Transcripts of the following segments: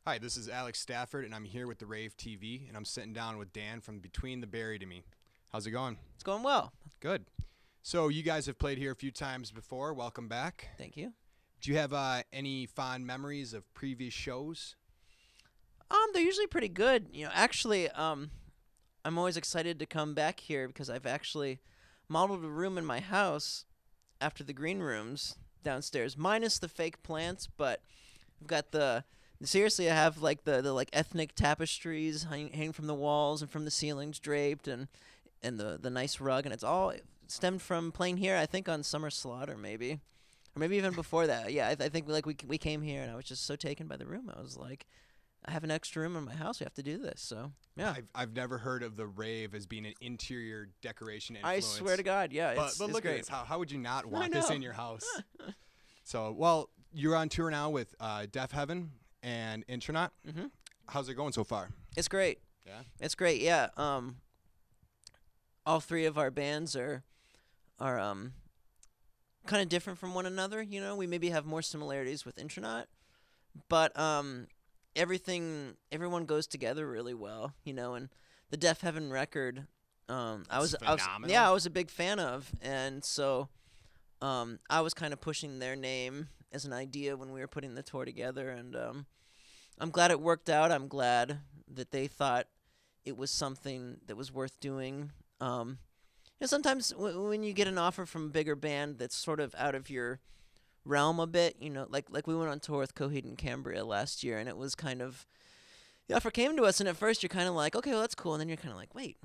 Hi, this is Alex Stafford, and I'm here with the Rave TV, and I'm sitting down with Dan from Between the Berry to Me. How's it going? It's going well. Good. So you guys have played here a few times before. Welcome back. Thank you. Do you have any fond memories of previous shows? They're usually pretty good. Actually, I'm always excited to come back here because I've actually modeled a room in my house after the green rooms downstairs, minus the fake plants, but I've got seriously, I have like the like ethnic tapestries hanging from the walls and from the ceilings draped and the nice rug, and it's all stemmed from playing here, I think on Summer Slaughter maybe. Or maybe even before that. Yeah, I think like we came here and I was just so taken by the room. I was like, I have an extra room in my house. We have to do this. So yeah, I've never heard of the Rave as being an interior decoration I influence. swear to God, yeah. But It's look great. at this. How would you not want know. this in your house? So, well, you're on tour now with Deaf Heaven and Intronaut. Mhm. How's it going so far? It's great. Yeah. It's great. Yeah. All three of our bands are kind of different from one another. We maybe have more similarities with Intronaut, but everyone goes together really well. And the Deaf Heaven record, I was phenomenal. I was a big fan of, and so I was kind of pushing their name as an idea when we were putting the tour together, and I'm glad it worked out. I'm glad that they thought it was something that was worth doing. Sometimes when you get an offer from a bigger band that's sort of out of your realm a bit, like we went on tour with Coheed and Cambria last year, and it was kind of, the offer came to us, and at first you're kind of like, okay, well that's cool, and then you're kind of like, wait,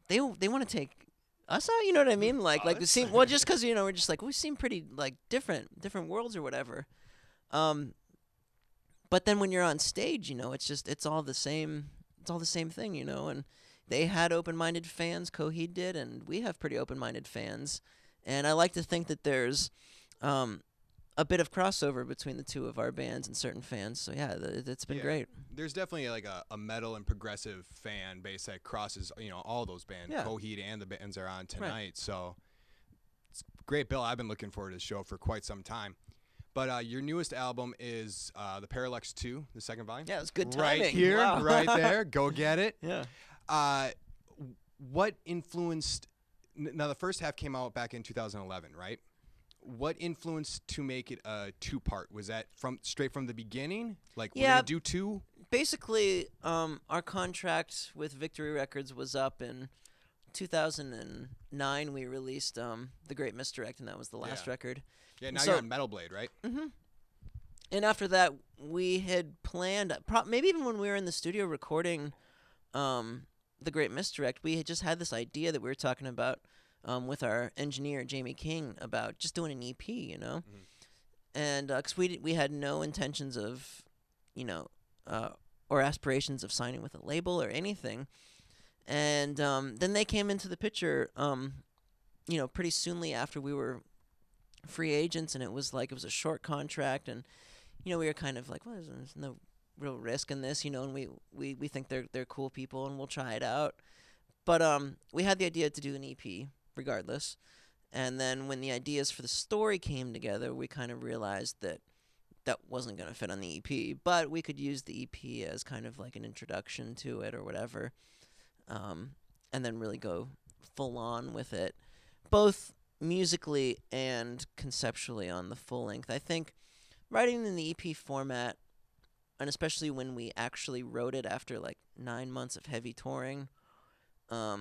they want to take us out, you know what I mean? Like we seem, well, just because we're just like, we seem pretty like different worlds or whatever. But then when you're on stage, it's all the same. It's all the same thing, and they had open-minded fans, Coheed did, and we have pretty open-minded fans. And I like to think that there's a bit of crossover between the two of our bands and certain fans. So yeah, it's been great. There's definitely like a metal and progressive fan base that crosses, all those bands. Yeah. Coheed and the bands are on tonight. Right. So it's great, Bill. I've been looking forward to the show for quite some time. But your newest album is the Parallax 2, the second volume. Yeah, it's good timing. Right here, Wow. right there. Go get it. Yeah. What influenced? Now the first half came out back in 2011, right? What influenced to make it a two-part? Was that straight from the beginning? Like, we're gonna do two? Basically, our contract with Victory Records was up in 2009. We released The Great Misdirect, and that was the last record. Yeah, now you're on Metal Blade, right? Mm-hmm. And after that, we had planned, maybe even when we were in the studio recording The Great Misdirect, we had just had this idea that we were talking about with our engineer, Jamie King, about just doing an EP, Mm-hmm. And because we had no intentions of, or aspirations of signing with a label or anything. And then they came into the picture, pretty soonly after we were free agents, and it was a short contract, and we were kind of like, well, there's no real risk in this, and we think they're cool people, and we'll try it out. But we had the idea to do an EP regardless, and then when the ideas for the story came together, we kind of realized that wasn't going to fit on the EP, but we could use the EP as kind of like an introduction to it or whatever, and then really go full on with it, both musically and conceptually on the full length. I think writing in the EP format, and especially when we actually wrote it after like 9 months of heavy touring, I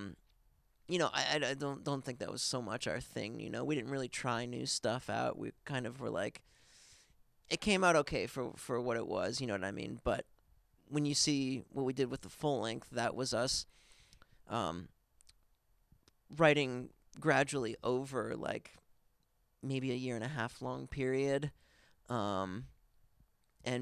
don't think that was so much our thing. We didn't really try new stuff out. We kind of were like, it came out okay for what it was, you know what I mean? But when you see what we did with the full length, that was us writing gradually over like maybe a 1.5 year long period, and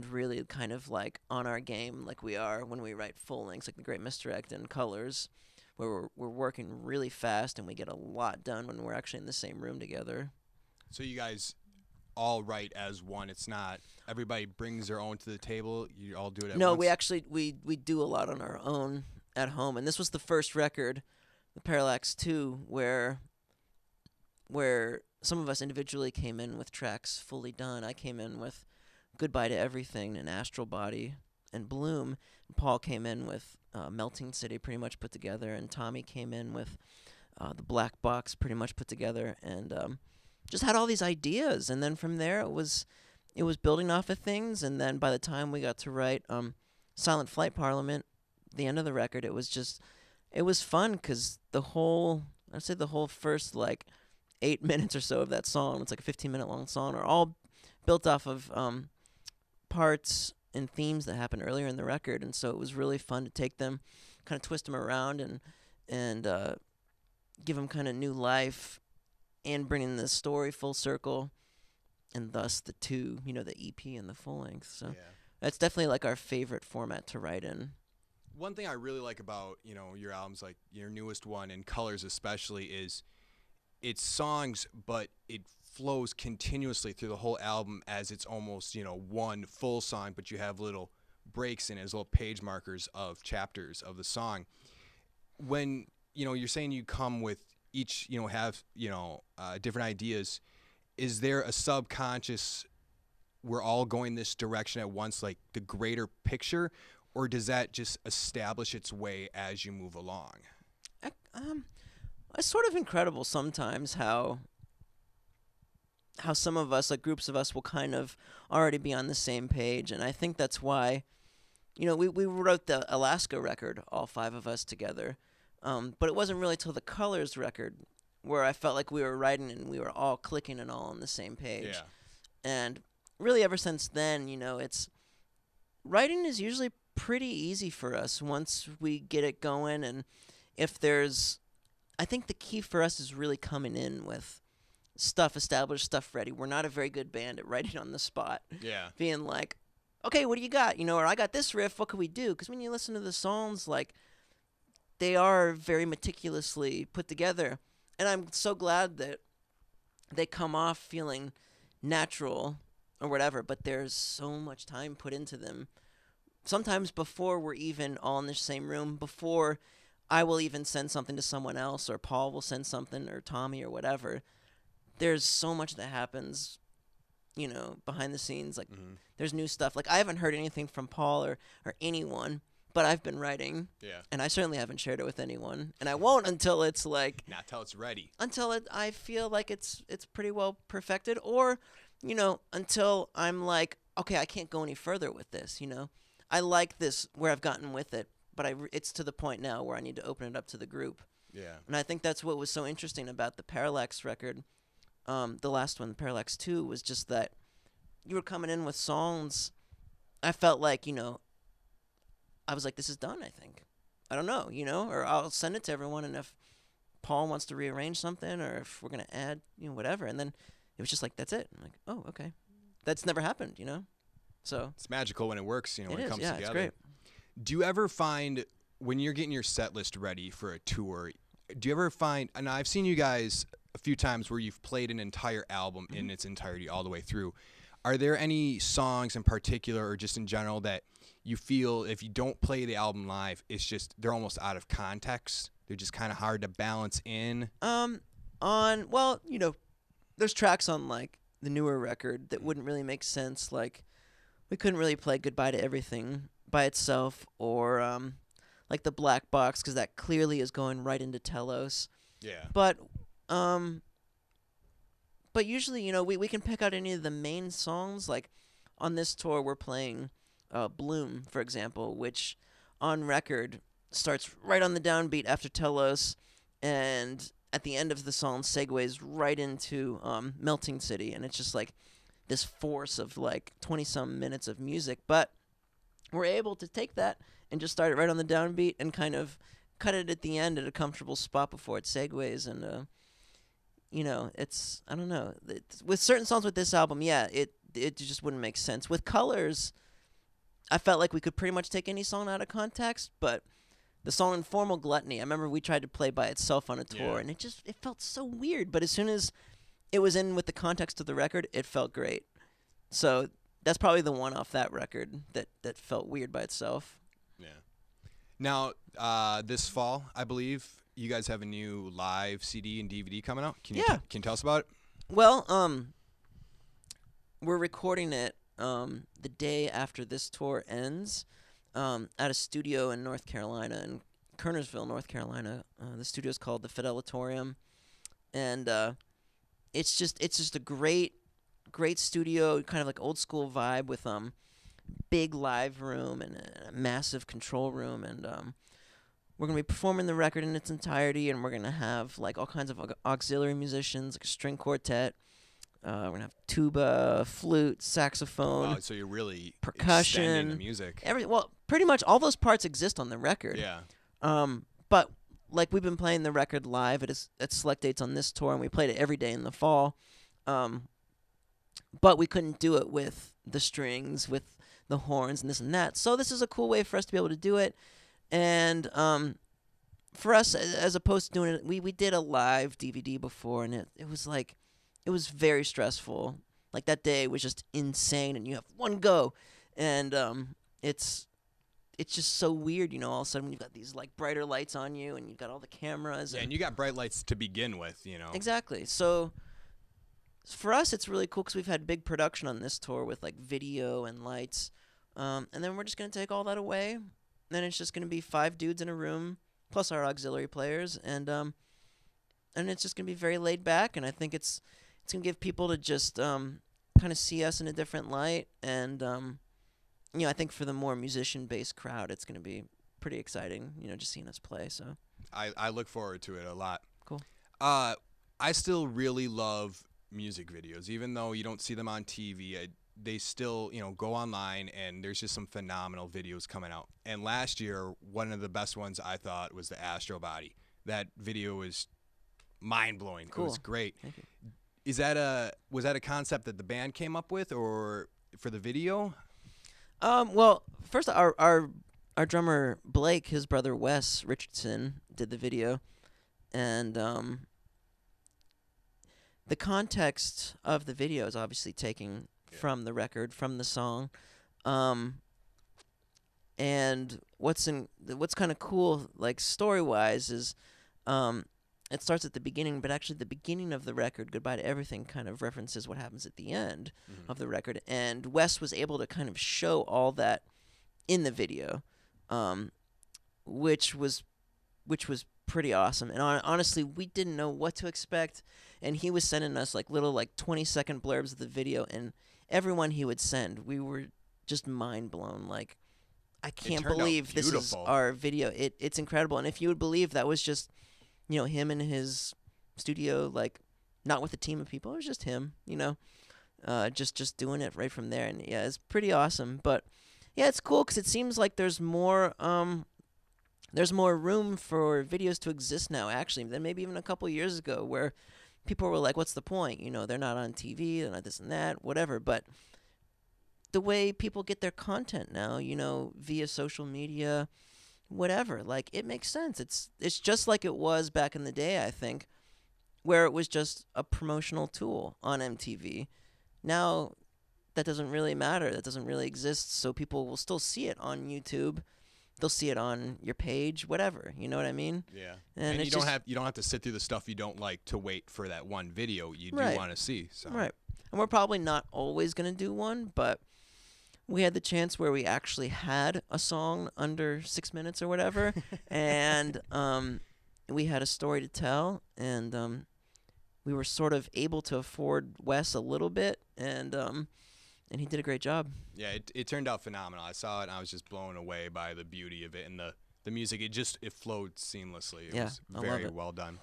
really kind of like on our game like we are when we write full lengths like The Great Misdirect and Colors, where we're working really fast and we get a lot done when we're actually in the same room together. So you guys all write as one. It's not everybody brings their own to the table. You all do it at once? No, we actually we do a lot on our own at home, and this was the first record, the Parallax 2, where some of us individually came in with tracks fully done. I came in with Goodbye to Everything and Astral Body, and Bloom. Paul came in with Melting City pretty much put together, and Tommy came in with the Black Box pretty much put together, and just had all these ideas. And then from there, it was building off of things. And then by the time we got to write Silent Flight Parliament, the end of the record, it was fun because I'd say the whole first like 8 minutes or so of that song, it's like a 15-minute long song, are all built off of parts and themes that happened earlier in the record. And so it was really fun to take them, kind of twist them around and give them kind of new life and bringing the story full circle, and thus the two, the EP and the full length. So that's definitely like our favorite format to write in. One thing I really like about, your albums, like your newest one and Colors especially, is it's songs, but it flows continuously through the whole album as it's almost, one full song, but you have little breaks in it as little page markers of chapters of the song. When, you're saying you come with each, have, different ideas, is there a subconscious, we're all going this direction at once, like the greater picture, or does that just establish its way as you move along? It's sort of incredible sometimes how some of us, like groups of us, will kind of already be on the same page. And I think that's why, we wrote the Alaska record, all 5 of us together. But it wasn't really till the Colors record where I felt like we were writing and we were all clicking and all on the same page. Yeah. And really ever since then, writing is usually pretty easy for us once we get it going. And I think the key for us is really coming in with stuff established, stuff ready. We're not a very good band at writing on the spot. Yeah. Being like, okay, what do you got? Or I got this riff, what could we do? Because when you listen to the songs, like, they are very meticulously put together. And I'm so glad that they come off feeling natural or whatever, but there's so much time put into them. Sometimes before we're even all in the same room, before I will even send something to someone else, or Paul will send something, or Tommy, or whatever, there's so much that happens, behind the scenes. Like, there's new stuff. Like, I haven't heard anything from Paul or anyone, but I've been writing. Yeah. And I certainly haven't shared it with anyone. And I won't until it's like... Not till it's ready. Until I feel like it's pretty well perfected. Or, until I'm like, okay, I can't go any further with this, I like this where I've gotten with it, but it's to the point now where I need to open it up to the group. Yeah. And I think that's what was so interesting about the Parallax record. The last one, Parallax 2, was just that you were coming in with songs. I felt like, I was like, this is done, I think. I don't know, or I'll send it to everyone, and if Paul wants to rearrange something, or if we're going to add, whatever. And then it was just like, that's it. I'm like, oh, okay. That's never happened, So it's magical when it works, when it comes together. It's great. Do you ever find, when you're getting your set list ready for a tour, do you ever find, and I've seen you guys a few times where you've played an entire album in its entirety all the way through. Are there any songs in particular, or just in general, that you feel if you don't play the album live, it's just, they're almost out of context? They're just kind of hard to balance in? There's tracks on, like, the newer record that wouldn't really make sense. Like, we couldn't really play Goodbye to Everything by itself, or, like, the Black Box, because that clearly is going right into Telos. Yeah. But usually, we can pick out any of the main songs. Like, on this tour, we're playing Bloom, for example, which on record starts right on the downbeat after Telos, and at the end of the song segues right into Melting City, and it's just like this force of like 20-some minutes of music. But we're able to take that and just start it right on the downbeat and kind of cut it at the end at a comfortable spot before it segues. And it's, I don't know, with certain songs with this album, it just wouldn't make sense. With Colors, I felt like we could pretty much take any song out of context, but the song Informal Gluttony, I remember we tried to play by itself on a tour, and it felt so weird. But as soon as it was in with the context of the record, it felt great. So that's probably the one off that record that felt weird by itself. Yeah. Now, this fall, I believe, you guys have a new live CD and DVD coming out. Can you tell us about it? Well, we're recording it the day after this tour ends. at a studio in North Carolina, in Kernersville, North Carolina. The studio is called the Fidelatorium, and it's just a great studio, kind of like old school vibe with big live room and a massive control room, and we're gonna be performing the record in its entirety, and we're gonna have like all kinds of auxiliary musicians, like a string quartet. We're gonna have tuba, flute, saxophone, Wow, so you're really percussion, extending the music. Pretty much all those parts exist on the record. Yeah. But like we've been playing the record live at select dates on this tour, and we played it every day in the fall. But we couldn't do it with the strings, with the horns, and this and that. So this is a cool way for us to be able to do it. And for us, as opposed to doing it, we did a live DVD before, and it was like, it was very stressful. Like that day was just insane, and you have one go, and it's just so weird, all of a sudden when you've got these like brighter lights on you, and you've got all the cameras. And you got bright lights to begin with, Exactly. So for us, it's really cool because we've had big production on this tour with like video and lights, and then we're just gonna take all that away. And then it's just gonna be 5 dudes in a room plus our auxiliary players, and it's just gonna be very laid back. And I think it's gonna give people to just kind of see us in a different light, and I think for the more musician-based crowd, it's gonna be pretty exciting. Just seeing us play. So I look forward to it a lot. Cool. I still really love music videos, even though you don't see them on TV. They still, go online, and there's just some phenomenal videos coming out. And last year, one of the best ones I thought was the Astro Body. That video was mind-blowing. Cool. It was great. Thank you. Was that a concept that the band came up with, or for the video? Well, first our drummer Blake, his brother Wes Richardson, did the video, and the context of the video is obviously taken from the record, from the song, and what's kind of cool, like story-wise, is it starts at the beginning, but actually the beginning of the record, Goodbye to Everything, kind of references what happens at the end of the record. And Wes was able to kind of show all that in the video, which was pretty awesome. And honestly, we didn't know what to expect. And he was sending us like little 20-second blurbs of the video, and everyone he would send, we were just mind blown. Like, I can't believe this is our video. It's incredible. And if you would believe that was just him in his studio, like, not with a team of people. It was just him, just doing it right from there. And, yeah, it's pretty awesome. But, yeah, it's cool because it seems like there's more room for videos to exist now, actually, than maybe even a couple years ago, where people were like, what's the point? They're not on TV, they're not this and that, whatever. But the way people get their content now, via social media, whatever, like, it makes sense. It's just like it was back in the day, I think, where it was just a promotional tool on MTV. Now that doesn't really matter. That doesn't really exist. So people will still see it on YouTube. They'll see it on your page, whatever. You know what I mean? Yeah. And you don't have to sit through the stuff you don't like to wait for that one video you do want to see. So. Right. And we're probably not always going to do one, but we had the chance where we actually had a song under 6 minutes or whatever, and we had a story to tell, and we were sort of able to afford Wes a little bit, and he did a great job. Yeah, it turned out phenomenal. I saw it, and I was just blown away by the beauty of it and the music. It flowed seamlessly. It was very well done.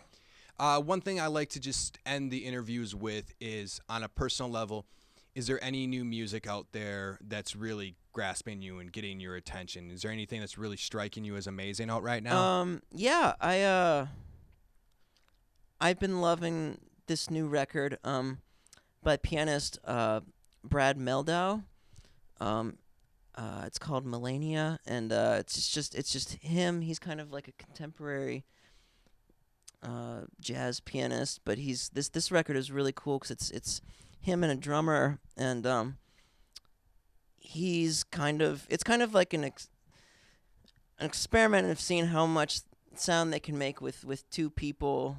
One thing I like to just end the interviews with is, on a personal level, is there any new music out there that's really grasping you and getting your attention? Is there anything that's really striking you as amazing out right now? Yeah, I've been loving this new record by pianist Brad Meldau. It's called Melania, and it's just him. He's kind of like a contemporary jazz pianist, but this record is really cool because it's him and a drummer, and it's kind of like an experiment of seeing how much sound they can make with two people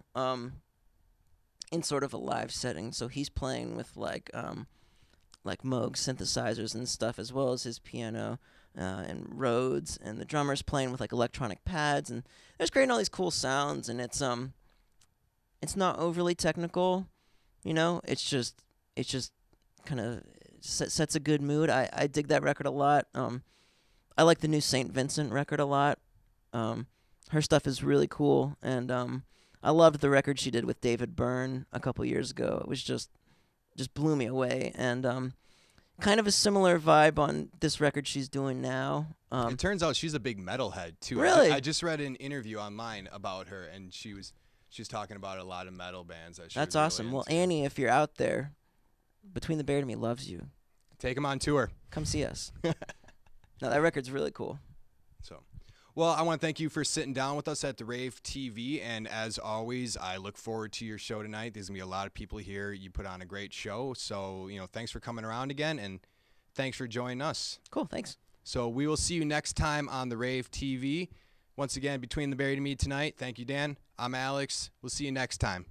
in sort of a live setting. So he's playing with like Moog synthesizers and stuff, as well as his piano. and Rhodes, and the drummer's playing with like electronic pads, and they're just creating all these cool sounds, and it's not overly technical, you know. It's just kind of sets a good mood. I dig that record a lot. I like the new Saint Vincent record a lot. Her stuff is really cool, and I loved the record she did with David Byrne a couple years ago. It was just blew me away, and kind of a similar vibe on this record she's doing now. It turns out she's a big metalhead too. Really? I just read an interview online about her, and she's talking about a lot of metal bands that she That's was really awesome. Well, into. Annie, if you're out there, Between the Bear and Me loves you. Take them on tour. Come see us. No, that record's really cool. So, well, I want to thank you for sitting down with us at the Rave TV, and as always, I look forward to your show tonight. There's gonna be a lot of people here. You put on a great show, so thanks for coming around again, and thanks for joining us. Cool, thanks. So we will see you next time on the Rave TV. Once again, Between the Buried and Me tonight. Thank you, Dan. I'm Alex. We'll see you next time.